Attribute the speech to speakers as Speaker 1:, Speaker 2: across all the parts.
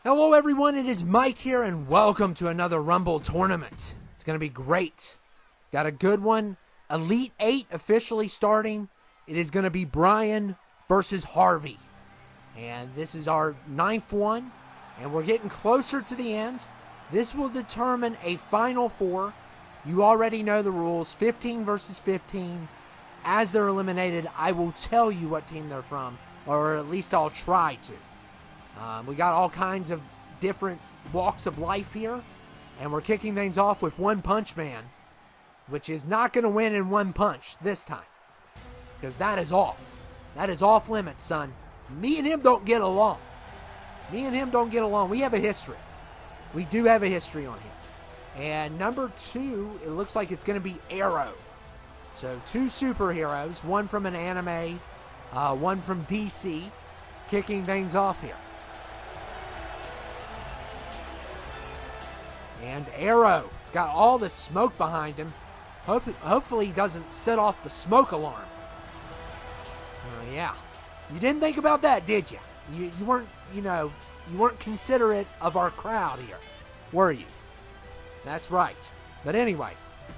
Speaker 1: Hello everyone, it is Mike here and welcome to another Rumble tournament. It's going to be great. Got a good one. Elite 8 officially starting. It is going to be Bryan versus Harvey. And this is our 9th one. And we're getting closer to the end. This will determine a Final Four. You already know the rules. 15 versus 15. As they're eliminated, I will tell you what team they're from. Or at least I'll try to. We got all kinds of different walks of life here. And we're kicking things off with One Punch Man. Which is not going to win in one punch this time. Because that is off. That is off limits, son. Me and him don't get along. Me and him don't get along. We have a history. We do have a history on here. And number 2, it looks like it's going to be Arrow. So 2 superheroes. One from an anime. One from DC. Kicking things off here. And Arrow. It's got all the smoke behind him. Hopefully he doesn't set off the smoke alarm. Yeah. You didn't think about that, did you? You weren't, you weren't considerate of our crowd here, were you? That's right. But anyway,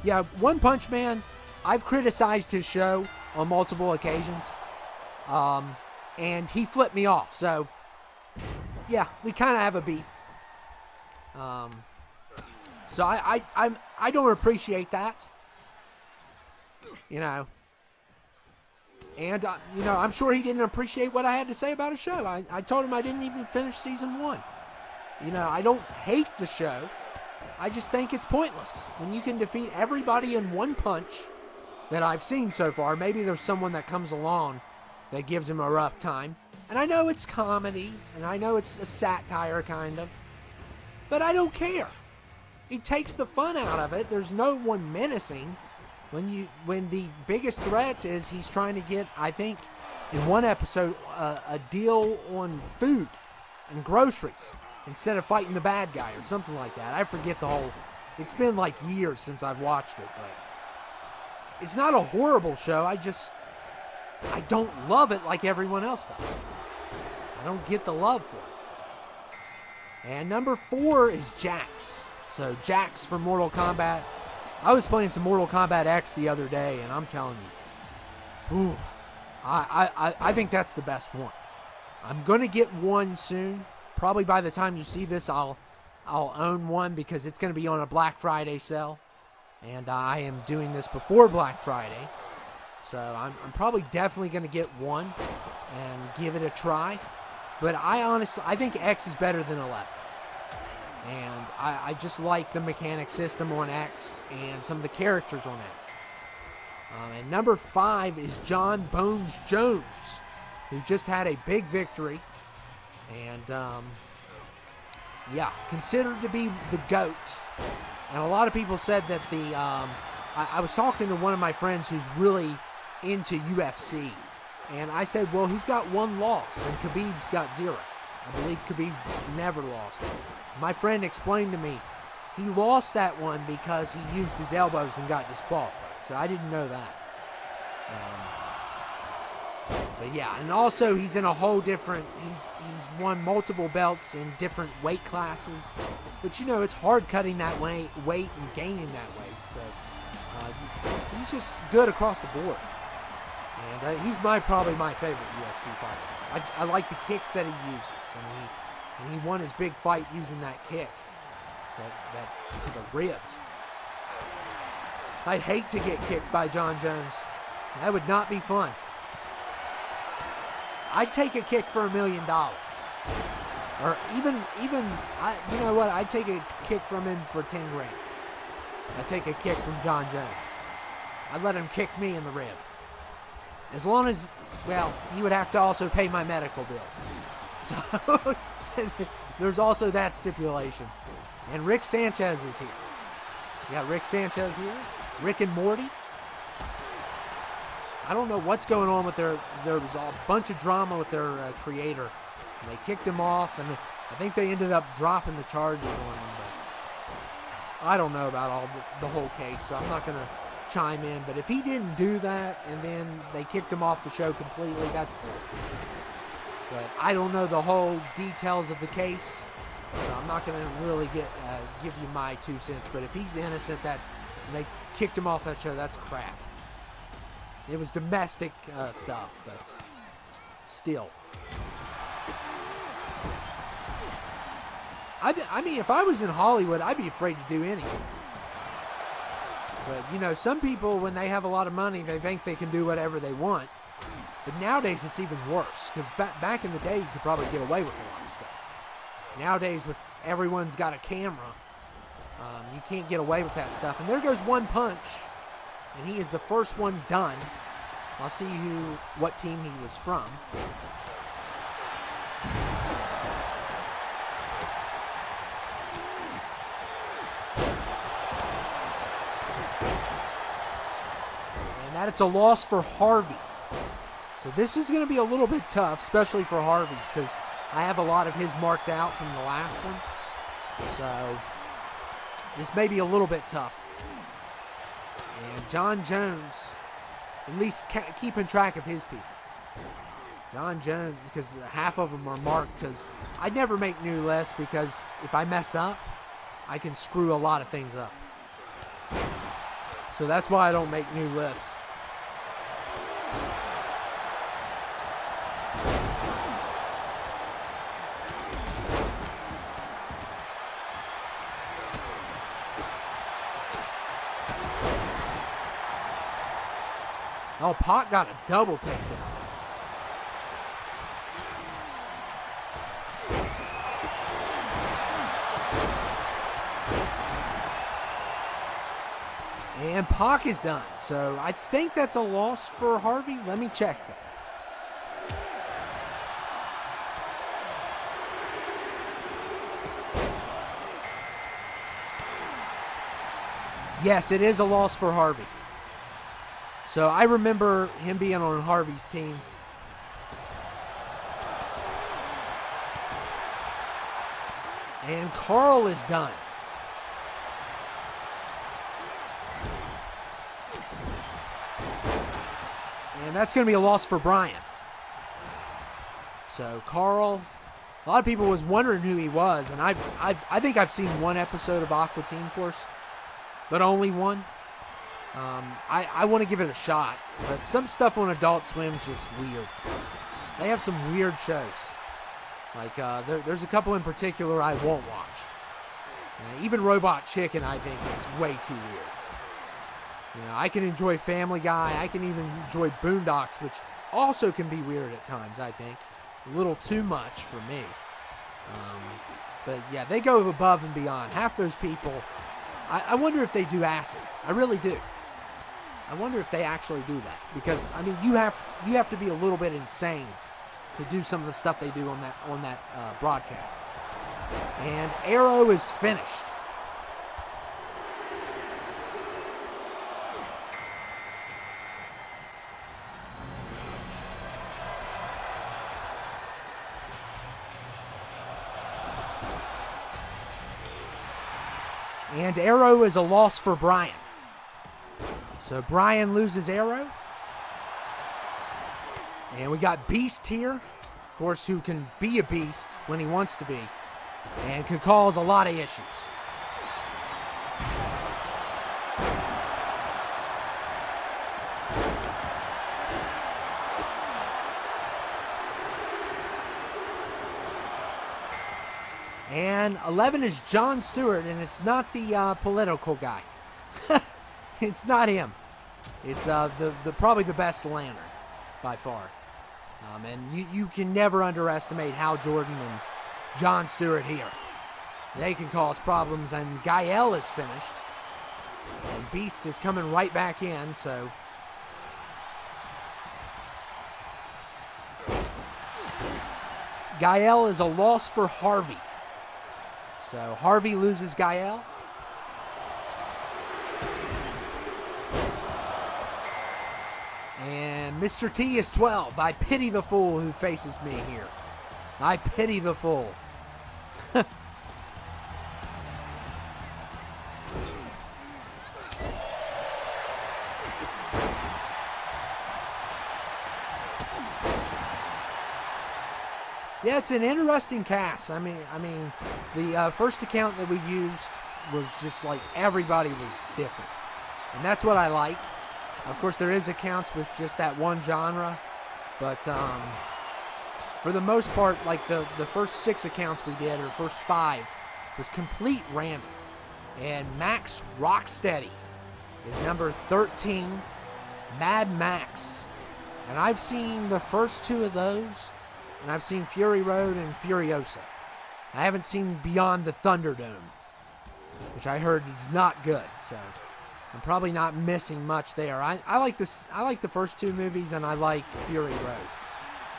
Speaker 1: yeah, One Punch Man, I've criticized his show on multiple occasions. And he flipped me off. So, yeah, we kind of have a beef. So I don't appreciate that. And, I'm sure he didn't appreciate what I had to say about his show. I told him I didn't even finish season 1. I don't hate the show. I just think it's pointless. When you can defeat everybody in one punch that I've seen so far, maybe there's someone that comes along that gives him a rough time. And I know it's comedy, and I know it's a satire, kind of. But I don't care. It takes the fun out of it. There's no one menacing. When the biggest threat is he's trying to get, I think, in one episode, a deal on food and groceries instead of fighting the bad guy or something like that. I forget the whole. It's been like years since I've watched it, but it's not a horrible show. I don't love it like everyone else does. I don't get the love for it. And number 4 is Jax. So Jax from Mortal Kombat. I was playing some Mortal Kombat X the other day, and I'm telling you, I think that's the best one. I'm going to get one soon. Probably by the time you see this, I'll own one because it's going to be on a Black Friday sale. And I am doing this before Black Friday. So I'm probably definitely going to get one and give it a try. But I think X is better than 11. And I just like the mechanic system on X and some of the characters on X. And number 5 is John Bones Jones, who just had a big victory. And, considered to be the GOAT. And a lot of people said that I was talking to one of my friends who's really into UFC. And I said, well, he's got 1 loss, and Khabib's got 0. I believe Khabib's never lost. My friend explained to me he lost that one because he used his elbows and got disqualified. So I didn't know that. But yeah, and also he's in a whole different. He's won multiple belts in different weight classes. But it's hard cutting that weight and gaining that weight. So he's just good across the board. And he's probably my favorite UFC fighter. I like the kicks that he uses, and he won his big fight using that kick, that to the ribs. I'd hate to get kicked by John Jones. That would not be fun. I'd take a kick for $1 million, or even you know what? I'd take a kick from him for 10 grand. I'd take a kick from John Jones. I'd let him kick me in the rib. As long as, he would have to also pay my medical bills. So, there's also that stipulation. And Rick Sanchez is here. You got Rick Sanchez here. Rick and Morty. I don't know what's going on with there was a bunch of drama with their creator. And they kicked him off, and I think they ended up dropping the charges on him. But I don't know about the whole case, so I'm not going to chime in, but if he didn't do that and then they kicked him off the show completely, that's bull. But I don't know the whole details of the case. So I'm not going to really give you my 2 cents. But if he's innocent, and they kicked him off that show, that's crap. It was domestic stuff, but still. I mean, if I was in Hollywood, I'd be afraid to do anything. But, some people, when they have a lot of money, they think they can do whatever they want. But nowadays, it's even worse. Because back in the day, you could probably get away with a lot of stuff. Nowadays, with everyone's got a camera, you can't get away with that stuff. And there goes one punch. And he is the first one done. I'll see what team he was from. And it's a loss for Harvey. So this is going to be a little bit tough, especially for Harvey's, because I have a lot of his marked out from the last one. So this may be a little bit tough. And John Jones, at least keeping track of his people. John Jones, because half of them are marked, because I never make new lists, because if I mess up, I can screw a lot of things up. So that's why I don't make new lists. Oh, Pac got a double takedown. And Pac is done. So I think that's a loss for Harvey. Let me check that. Yes, it is a loss for Harvey. So I remember him being on Harvey's team. And Carl is done. And that's going to be a loss for Bryan. So Carl, a lot of people was wondering who he was, and I think I've seen one episode of Aqua Teen Force, but only one. I want to give it a shot, but some stuff on Adult Swim is just weird. They have some weird shows. Like, there's a couple in particular I won't watch. Even Robot Chicken, I think, is way too weird. I can enjoy Family Guy. I can even enjoy Boondocks, which also can be weird at times, I think. A little too much for me. But, yeah, they go above and beyond. Half those people, I wonder if they do acid. I really do. I wonder if they actually do that. Because, I mean, you have to be a little bit insane to do some of the stuff they do on that broadcast. And Arrow is finished. And Arrow is a loss for Bryan. So Bryan loses Arrow. And we got Beast here. Of course, who can be a beast when he wants to be. And can cause a lot of issues. And 11 is Jon Stewart, and it's not the political guy. It's not him. It's the probably the best Lantern by far. And you can never underestimate Hal Jordan and Jon Stewart here. They can cause problems, and Gael is finished. And Beast is coming right back in, so... Gael is a loss for Harvey. So Harvey loses Gael. And Mr. T is 12. I pity the fool who faces me here. I pity the fool. Yeah, it's an interesting cast. I mean, the first account that we used was just like everybody was different, and that's what I like. Of course, there is accounts with just that one genre, but for the most part, like the first 6 accounts we did, or first 5, was complete random. And Max Rocksteady is number 13, Mad Max. And I've seen the first 2 of those, and I've seen Fury Road and Furiosa. I haven't seen Beyond the Thunderdome, which I heard is not good, so I'm probably not missing much there. I like this. I like the first 2 movies, and I like Fury Road.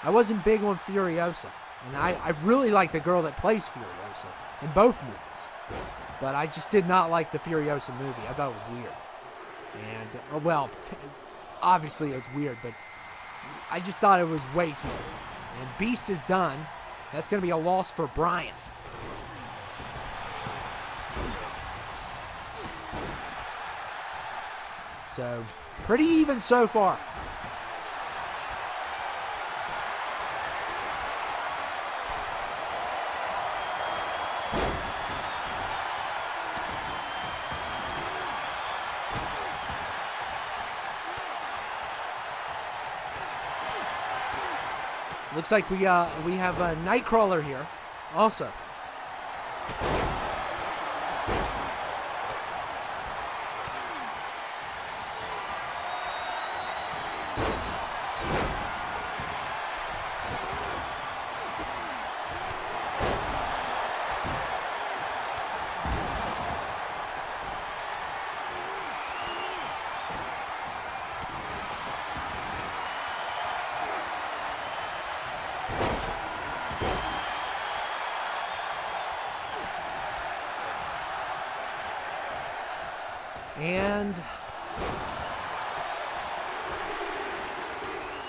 Speaker 1: I wasn't big on Furiosa, and I really like the girl that plays Furiosa in both movies. But I just did not like the Furiosa movie. I thought it was weird. And, obviously it's weird, but I just thought it was way too weird. And Beast is done. That's going to be a loss for Bryan. So, pretty even so far. Looks like we have a Nightcrawler here also. And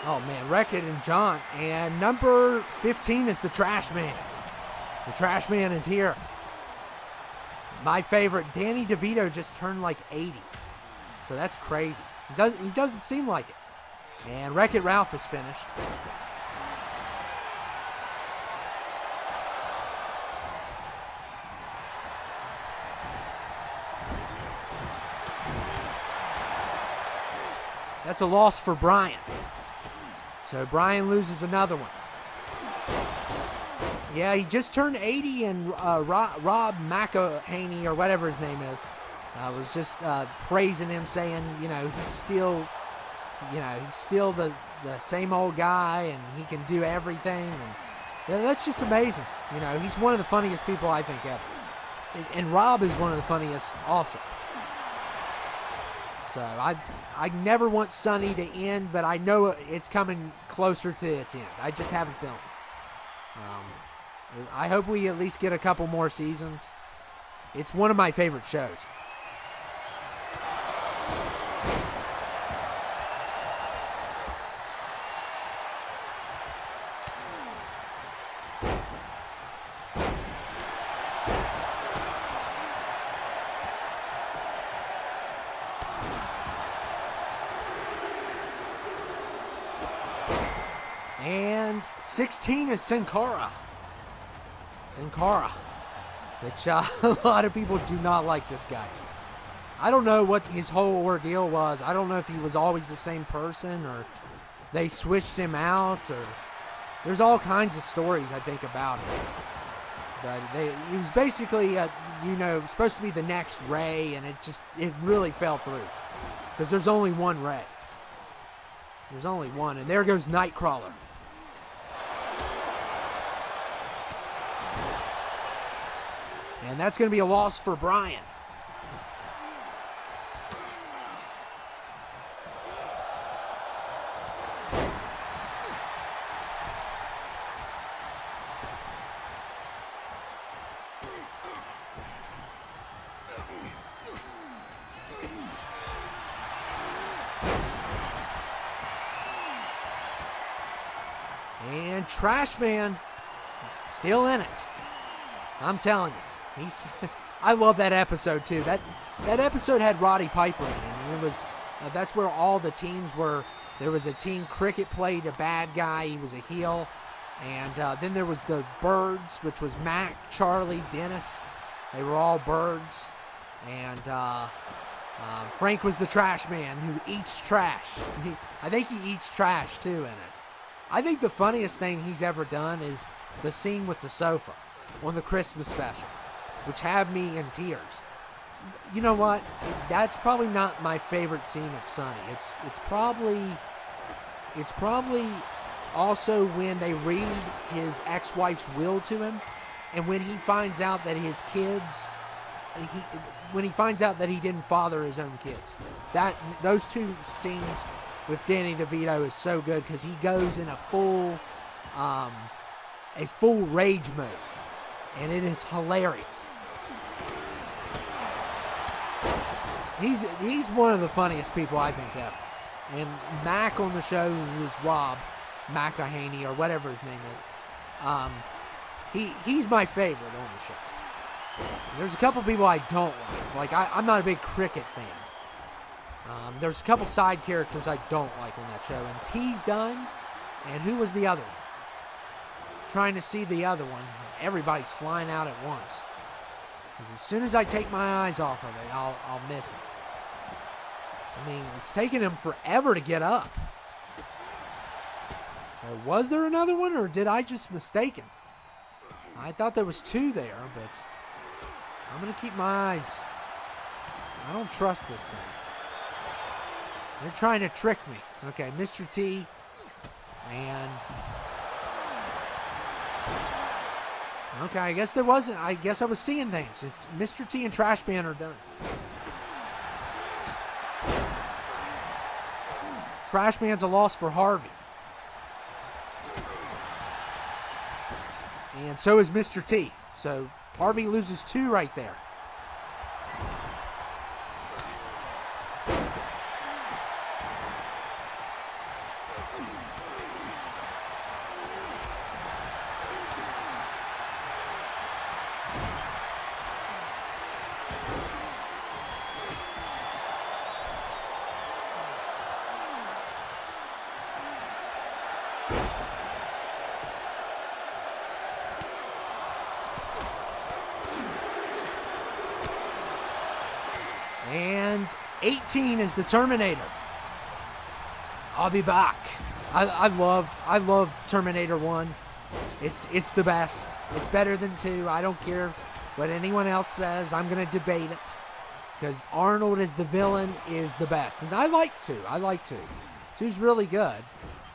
Speaker 1: oh man, Wreck-It and John. And number 15 is the Trash Man. The Trash Man is here. My favorite, Danny DeVito just turned like 80. So that's crazy. He doesn't seem like it. And Wreck-It Ralph is finished. That's a loss for Bryan. So Bryan loses another one. Yeah, he just turned 80, and Rob McElhaney, or whatever his name is, was just praising him, saying, he's still the same old guy, and he can do everything. And that's just amazing. He's one of the funniest people I think ever. And Rob is one of the funniest also. So I never want Sunny to end, but I know it's coming closer to its end. I just have a feeling. I hope we at least get a couple more seasons. It's one of my favorite shows. And 16 is Sin Cara. Which a lot of people do not like this guy. I don't know what his whole ordeal was. I don't know if he was always the same person, or they switched him out, or there's all kinds of stories I think about him. But he was basically, supposed to be the next Ray, and it really fell through. Because there's only one Ray. There's only one, and there goes Nightcrawler. And that's going to be a loss for Bryan. And Trash Man still in it. I'm telling you. I love that episode too. That episode had Roddy Piper in it, and it was that's where all the teams were. There was a team. Cricket played a bad guy. He was a heel. And then there was the Birds, which was Mac, Charlie, Dennis. They were all Birds. And Frank was the trash man who eats trash. I think he eats trash too in it. I think the funniest thing he's ever done is the scene with the sofa on the Christmas special, which had me in tears. You know what? That's probably not my favorite scene of Sonny. It's probably also when they read his ex-wife's will to him, and when he finds out that his kids, when he finds out that he didn't father his own kids. Those two scenes with Danny DeVito is so good because he goes in a full rage mode, and it is hilarious. He's one of the funniest people I think ever. And Mac on the show, who is Rob McElhaney or whatever his name is, he's my favorite on the show. There's a couple people I don't like. I'm not a big cricket fan. There's a couple side characters I don't like on that show. And T's done. And who was the other one? Trying to see the other one. Everybody's flying out at once. Because as soon as I take my eyes off of it, I'll miss it. I mean, it's taken him forever to get up. So was there another one, or did I just mistake him? I thought there was two there, but I'm going to keep my eyes. I don't trust this thing. They're trying to trick me. Okay, Mr. T and... Okay, I guess there wasn't. I guess I was seeing things. Mr. T and Trash Man are done. Trash Man's a loss for Harvey. And so is Mr. T. So Harvey loses 2 right there. And 18 is the Terminator. I'll be back. I love Terminator 1. It's the best. It's better than 2. I don't care what anyone else says. I'm going to debate it. Because Arnold as the villain is the best. And I like 2. 2's really good.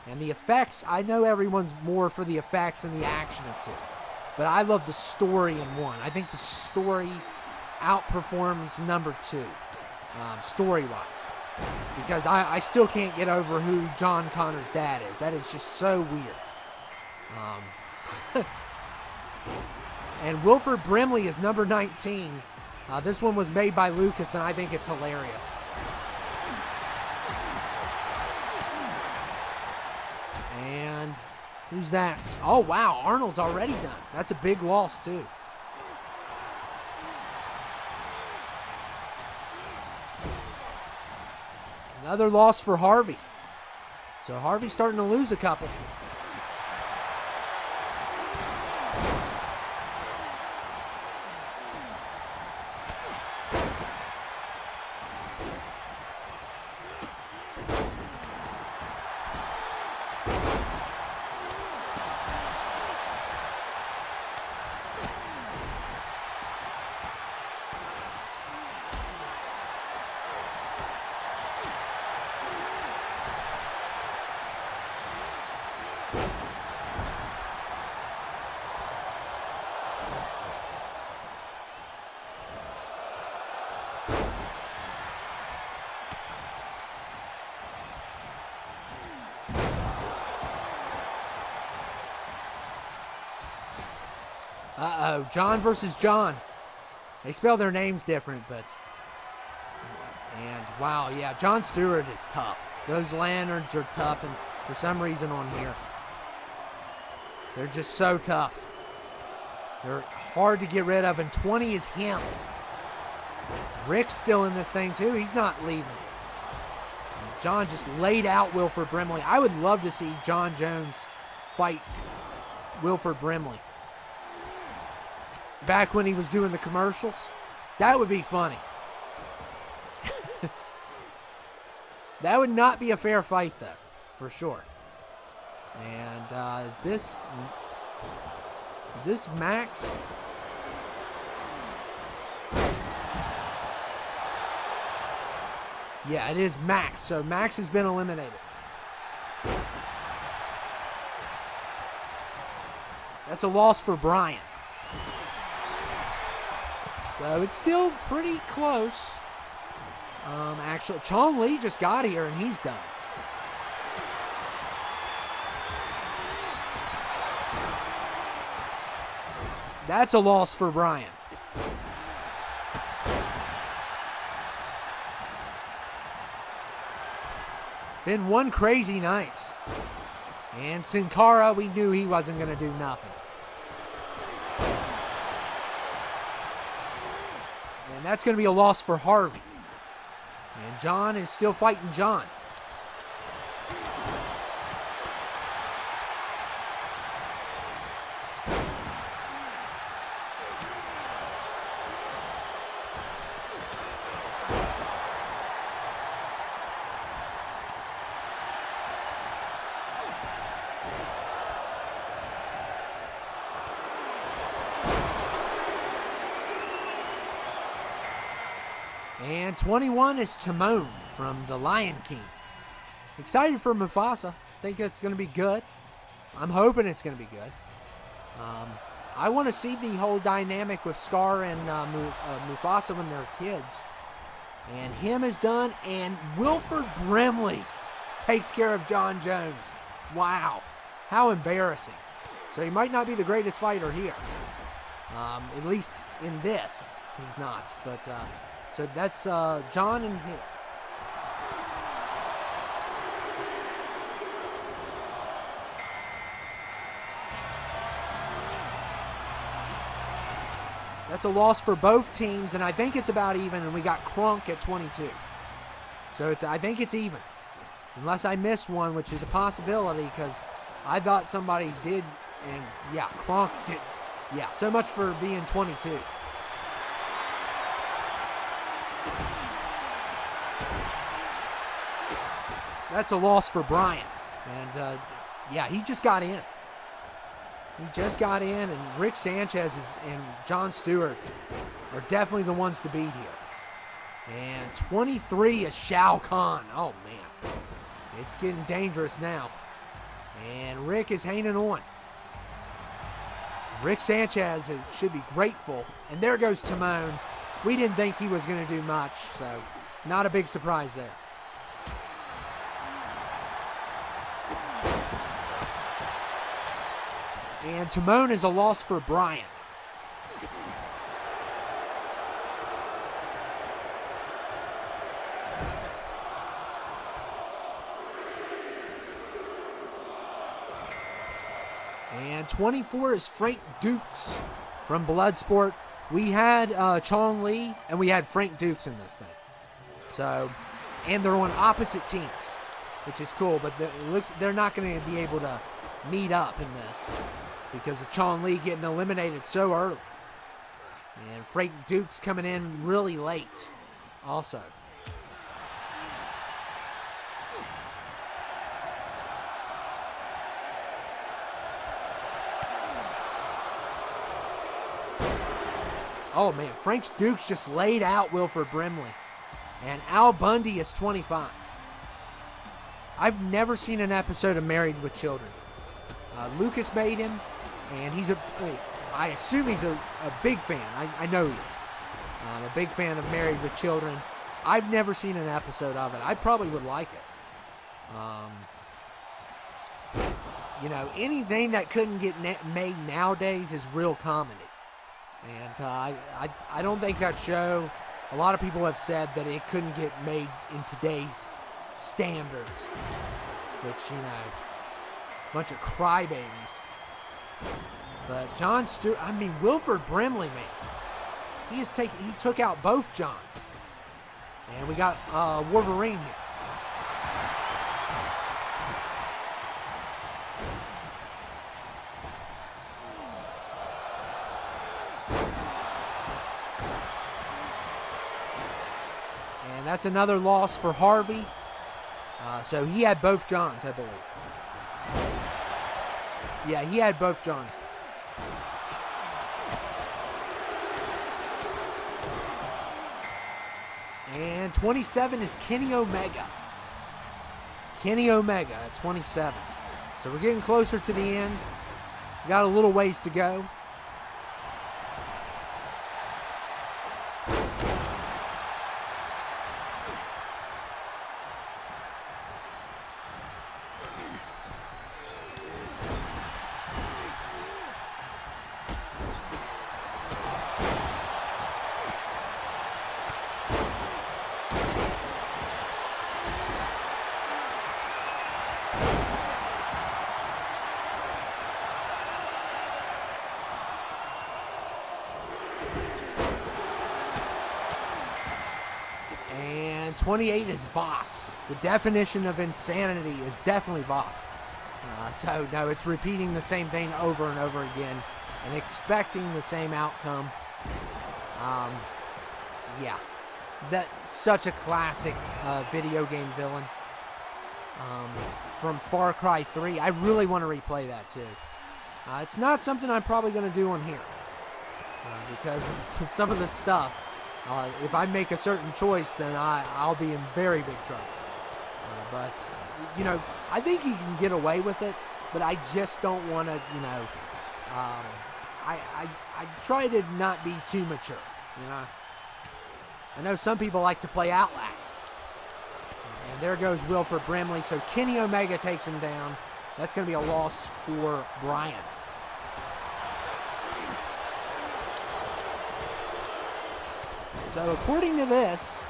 Speaker 1: And the effects, I know everyone's more for the effects and the action of 2. But I love the story in 1. I think the story outperforms number 2. Story-wise. Because I still can't get over who John Connor's dad is. That is just so weird. And Wilford Brimley is number 19. This one was made by Lucas, and I think it's hilarious. And who's that? Oh, wow, Arnold's already done. That's a big loss, too. Another loss for Harvey. So Harvey's starting to lose a couple. Uh-oh, John versus John. They spell their names different, but... And, wow, yeah, Jon Stewart is tough. Those lanterns are tough, and for some reason on here, they're just so tough. They're hard to get rid of, and 20 is him. Rick's still in this thing, too. He's not leaving. John just laid out Wilford Brimley. I would love to see John Jones fight Wilford Brimley. Back when he was doing the commercials. That would be funny. That would not be a fair fight, though, for sure. And is this Max? Yeah, it is Max. So Max has been eliminated. That's a loss for Bryan. So it's still pretty close. Actually, Chong Li just got here and he's done. That's a loss for Bryan. Been one crazy night. And Sin Cara, we knew he wasn't going to do nothing. And that's going to be a loss for Harvey. And John is still fighting John. And 21 is Timon from The Lion King. Excited for Mufasa. Think it's going to be good. I'm hoping it's going to be good. I want to see the whole dynamic with Scar and Mufasa when they're kids. And him is done. And Wilford Brimley takes care of John Jones. Wow. How embarrassing. So he might not be the greatest fighter here. At least in this, he's not. But... so that's John and him. That's a loss for both teams, and I think it's about even, and we got Crunk at 22. So I think it's even. Unless I missed one, which is a possibility, because I thought somebody did, and yeah, Crunk did. Yeah, so much for being 22. That's a loss for Bryan. And, yeah, he just got in. He just got in, and Rick Sanchez and Jon Stewart are definitely the ones to beat here. And 23 is Shao Kahn. Oh, man. It's getting dangerous now. And Rick is hanging on. Rick Sanchez should be grateful. And there goes Timon. We didn't think he was going to do much, so not a big surprise there. And Timon is a loss for Bryan. And 24 is Frank Dukes from Bloodsport. We had Chong Li and we had Frank Dukes in this thing. So, and they're on opposite teams, which is cool, but it looks they're not going to be able to meet up in this because of Chong Li getting eliminated so early. And Frank Dukes coming in really late also. Oh, man, Frank Dukes just laid out Wilford Brimley. And Al Bundy is 25. I've never seen an episode of Married with Children. Lucas made him, and I assume he's a big fan. I know he is. I'm a big fan of Married with Children. I've never seen an episode of it. I probably would like it. You know, anything that couldn't get made nowadays is real comedy. And I don't think that show, a lot of people have said that it couldn't get made in today's standards, which, you know, bunch of crybabies. But Jon Stewart, Wilford Brimley, man, he took out both Johns. And we got Wolverine here. And that's another loss for Harvey. So he had both Johns, I believe. Yeah, he had both Johns. And 27 is Kenny Omega. Kenny Omega at 27. So we're getting closer to the end. We got a little ways to go. And 28 is Voss. The definition of insanity is definitely Voss. So, no, it's repeating the same thing over and over again and expecting the same outcome. Yeah, that's such a classic video game villain from Far Cry 3. I really want to replay that, too. It's not something I'm probably going to do on here because of some of the stuff. If I make a certain choice, then I'll be in very big trouble. But, you know, I think he can get away with it, but I just don't want to, you know, I try to not be too mature, you know. I know some people like to play Outlast. And there goes Wilford Brimley. So Kenny Omega takes him down. That's going to be a loss for Bryan. So according to this,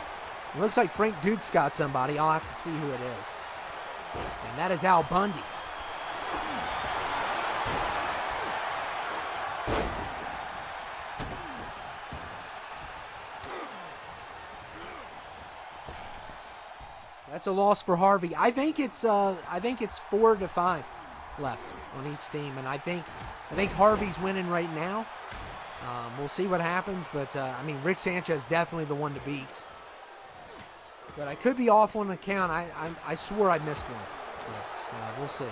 Speaker 1: it looks like Frank Duke's got somebody. I'll have to see who it is. And that is Al Bundy. That's a loss for Harvey. I think it's 4 to 5 left on each team, and I think Harvey's winning right now. We'll see what happens, but I mean, Rick Sanchez definitely the one to beat. But I could be off on the count. I swore I missed one. But, we'll see.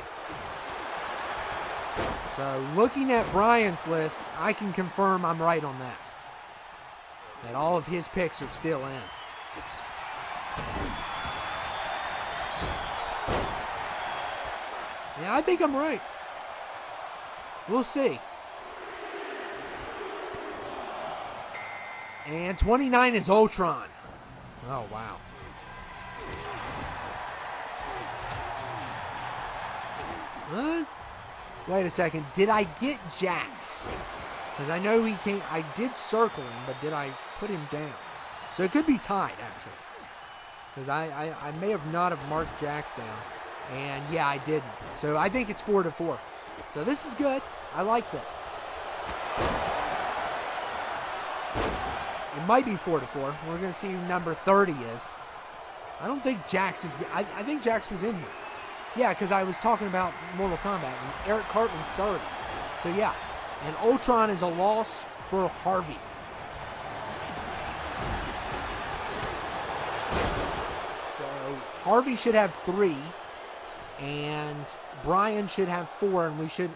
Speaker 1: So looking at Bryan's list, I can confirm I'm right on that. That all of his picks are still in. Yeah, I think I'm right. We'll see. And 29 is Ultron. Oh, wow. What? Wait a second. Did I get Jax? Because I know he can't. I did circle him, but did I put him down? So it could be tied, actually. Because I may have not have marked Jax down. And, yeah, I didn't. So I think it's 4 to 4. So this is good. I like this. It might be 4 to 4. We're going to see who number 30 is. I don't think Jax is. I think Jax was in here. Yeah, because I was talking about Mortal Kombat, and Eric Cartman's 30. So, yeah. And Ultron is a loss for Harvey. So, Harvey should have 3. And Bryan should have 4. And we should,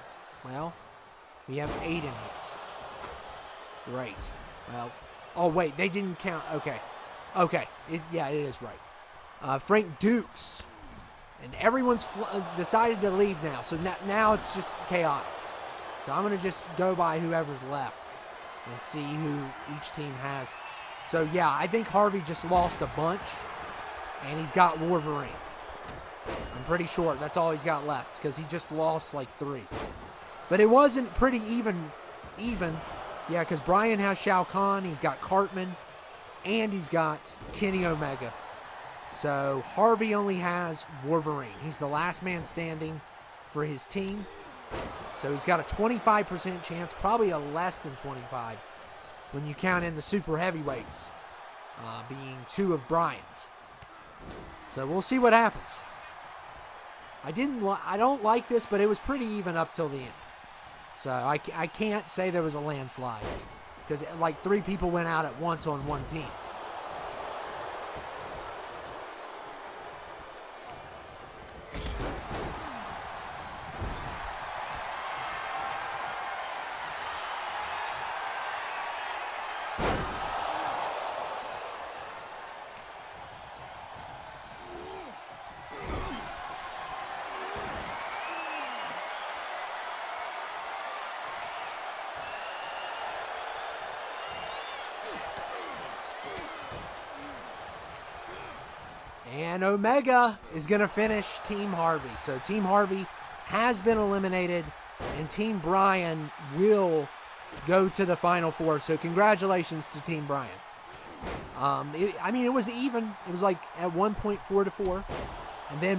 Speaker 1: well, we have 8 in here. Great. Well, oh, wait, they didn't count. Okay. Okay. Yeah, it is right. Frank Dukes. And everyone's decided to leave now. So now it's just chaotic. So I'm going to just go by whoever's left and see who each team has. So, yeah, I think Harvey just lost a bunch. And he's got Wolverine. I'm pretty sure that's all he's got left because he just lost like 3. But it wasn't pretty even. Yeah, because Bryan has Shao Kahn, he's got Cartman, and he's got Kenny Omega. So Harvey only has Wolverine. He's the last man standing for his team. So he's got a 25% chance, probably a less than 25 when you count in the super heavyweights being 2 of Bryan's. So we'll see what happens. I don't like this, but it was pretty even up till the end. So I can't say there was a landslide because like 3 people went out at once on one team. And Omega is going to finish Team Harvey. So Team Harvey has been eliminated, and Team Bryan will go to the Final Four. So congratulations to Team Bryan. It was even. It was like at one point 4-4. And then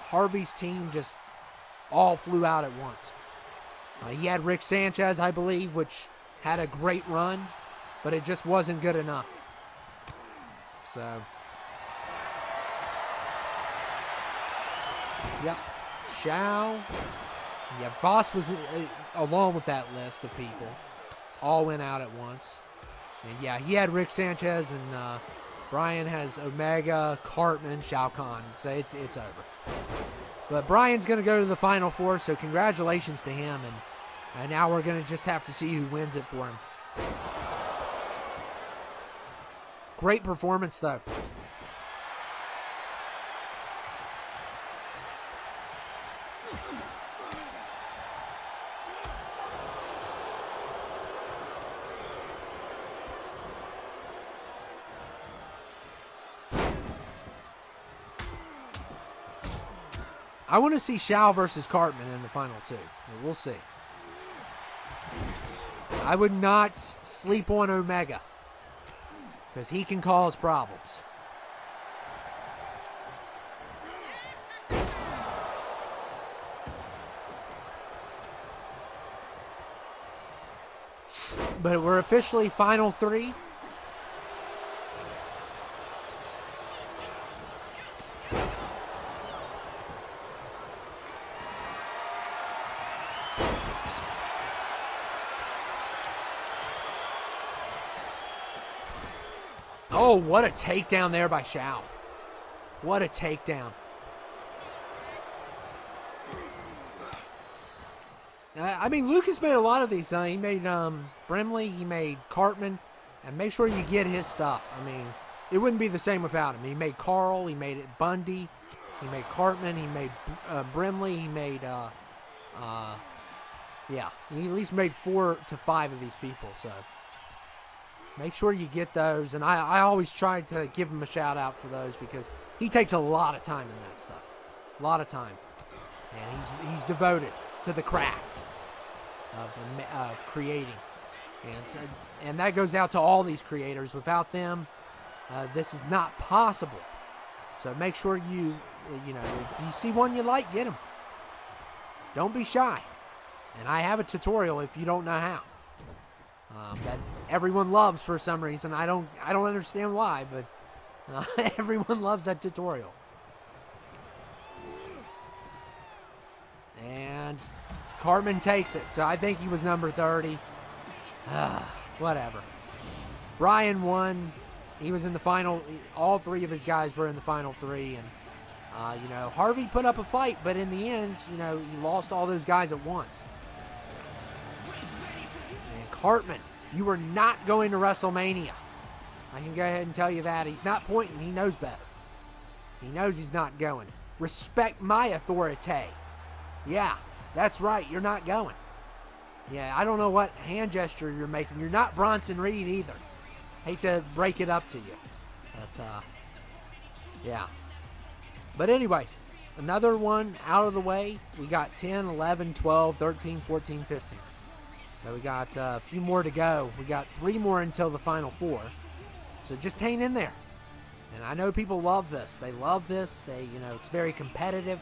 Speaker 1: Harvey's team just all flew out at once. He had Rick Sanchez, I believe, which had a great run, but it just wasn't good enough. So, yep. Shao. Yeah, Voss was along with that list of people. All went out at once. And yeah, he had Rick Sanchez, and Bryan has Omega, Cartman, Shao Kahn. So it's over. But Bryan's going to go to the Final Four, so congratulations to him. And now we're going to just have to see who wins it for him. Great performance, though. I want to see Shao versus Cartman in the final two. We'll see. I would not sleep on Omega, because he can cause problems. But we're officially final three. Oh, what a takedown there by Shao. What a takedown. Lucas made a lot of these. He made Brimley, he made Cartman, and make sure you get his stuff. It wouldn't be the same without him. He made Carl, he made Bundy, he made Cartman, he made Brimley, he made, he at least made 4 to 5 of these people, so make sure you get those. And I always try to give him a shout out for those, because he takes a lot of time in that stuff. A lot of time. And he's devoted to the craft of creating. And that goes out to all these creators. Without them, this is not possible. So make sure if you see one you like, get them. Don't be shy. And I have a tutorial if you don't know how. That everyone loves for some reason. I don't understand why, but everyone loves that tutorial. And Cartman takes it. So I think he was number 30. Whatever. Bryan won. He was in the final. All 3 of his guys were in the final 3. And, Harvey put up a fight, but in the end, he lost all those guys at once. And Cartman, you are not going to WrestleMania. I can go ahead and tell you that. He's not pointing. He knows better. He knows he's not going. Respect my authority. Yeah, that's right. You're not going. Yeah, I don't know what hand gesture you're making. You're not Bronson Reed either. Hate to break it up to you. But, yeah. But anyway, another one out of the way. We got 10, 11, 12, 13, 14, 15. So we got a few more to go. We got 3 more until the Final 4. So just hang in there. And I know people love this. They love this. It's very competitive.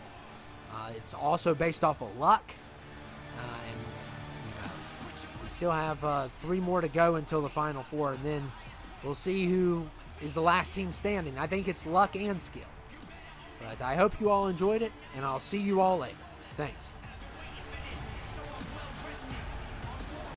Speaker 1: It's also based off of luck. We still have 3 more to go until the Final 4. And then we'll see who is the last team standing. I think it's luck and skill. But I hope you all enjoyed it, and I'll see you all later. Thanks.